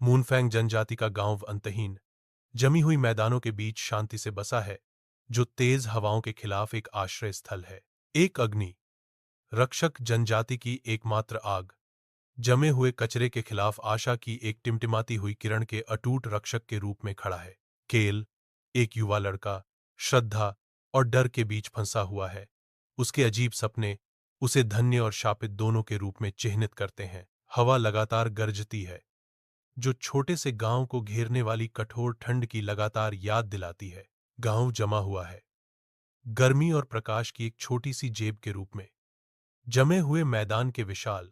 मूनफैंग जनजाति का गांव अंतहीन, जमी हुई मैदानों के बीच शांति से बसा है, जो तेज हवाओं के खिलाफ एक आश्रय स्थल है। एक अग्नि रक्षक जनजाति की एकमात्र आग, जमे हुए कचरे के खिलाफ आशा की एक टिमटिमाती हुई किरण के अटूट रक्षक के रूप में खड़ा है। केल, एक युवा लड़का, श्रद्धा और डर के बीच फंसा हुआ है। उसके अजीब सपने उसे धन्य और शापित दोनों के रूप में चिह्नित करते हैं। हवा लगातार गरजती है, जो छोटे से गांव को घेरने वाली कठोर ठंड की लगातार याद दिलाती है। गांव जमा हुआ है, गर्मी और प्रकाश की एक छोटी सी जेब के रूप में, जमे हुए मैदान के विशाल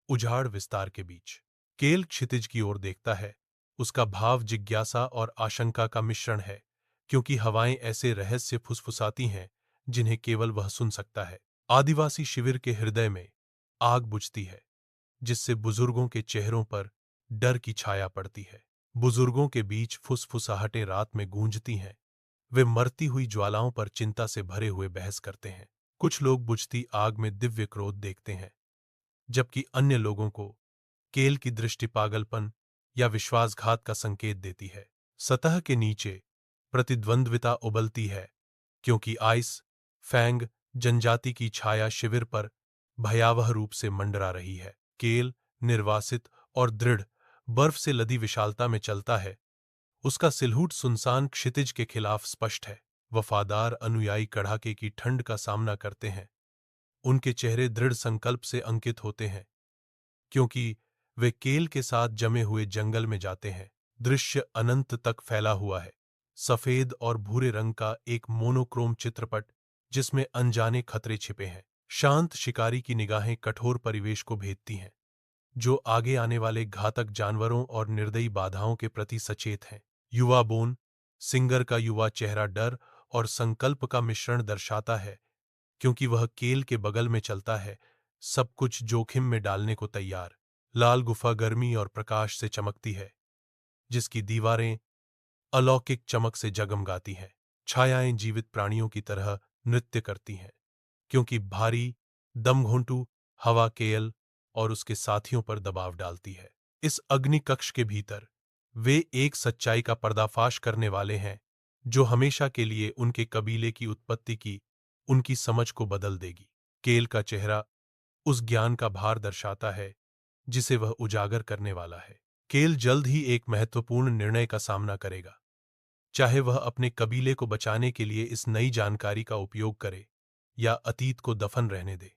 उजाड़ विस्तार के बीच। केल क्षितिज की ओर देखता है। उसका भाव जिज्ञासा और आशंका का मिश्रण है, क्योंकि हवाएं ऐसे रहस्य फुसफुसाती हैं जिन्हें केवल वह सुन सकता है। आदिवासी शिविर के हृदय में आग बुझती है, जिससे बुजुर्गों के चेहरों पर डर की छाया पड़ती है। बुजुर्गों के बीच फुसफुसाहटें रात में गूंजती हैं। वे मरती हुई ज्वालाओं पर चिंता से भरे हुए बहस करते हैं। कुछ लोग बुझती आग में दिव्य क्रोध देखते हैं, जबकि अन्य लोगों को केल की दृष्टि पागलपन या विश्वासघात का संकेत देती है। सतह के नीचे प्रतिद्वंद्विता उबलती है, क्योंकि आइस फैंग जनजाति की छाया शिविर पर भयावह रूप से मंडरा रही है। केल निर्वासित और दृढ़ बर्फ से लदी विशालता में चलता है। उसका सिलहूट सुनसान क्षितिज के खिलाफ स्पष्ट है। वफादार अनुयायी कड़ाके की ठंड का सामना करते हैं। उनके चेहरे दृढ़ संकल्प से अंकित होते हैं, क्योंकि वे केल के साथ जमे हुए जंगल में जाते हैं। दृश्य अनंत तक फैला हुआ है, सफेद और भूरे रंग का एक मोनोक्रोम चित्रपट जिसमें अनजाने खतरे छिपे हैं। शांत शिकारी की निगाहें कठोर परिवेश को भेदती हैं, जो आगे आने वाले घातक जानवरों और निर्दयी बाधाओं के प्रति सचेत हैं। युवा बोन सिंगर का युवा चेहरा डर और संकल्प का मिश्रण दर्शाता है, क्योंकि वह केल के बगल में चलता है, सब कुछ जोखिम में डालने को तैयार। लाल गुफा गर्मी और प्रकाश से चमकती है, जिसकी दीवारें अलौकिक चमक से जगमगाती हैं। छायाएं जीवित प्राणियों की तरह नृत्य करती हैं, क्योंकि भारी दमघोंटू हवा केल और उसके साथियों पर दबाव डालती है। इस अग्नि कक्ष के भीतर वे एक सच्चाई का पर्दाफाश करने वाले हैं, जो हमेशा के लिए उनके कबीले की उत्पत्ति की उनकी समझ को बदल देगी। केल का चेहरा उस ज्ञान का भार दर्शाता है जिसे वह उजागर करने वाला है। केल जल्द ही एक महत्वपूर्ण निर्णय का सामना करेगा, चाहे वह अपने कबीले को बचाने के लिए इस नई जानकारी का उपयोग करे या अतीत को दफन रहने दे।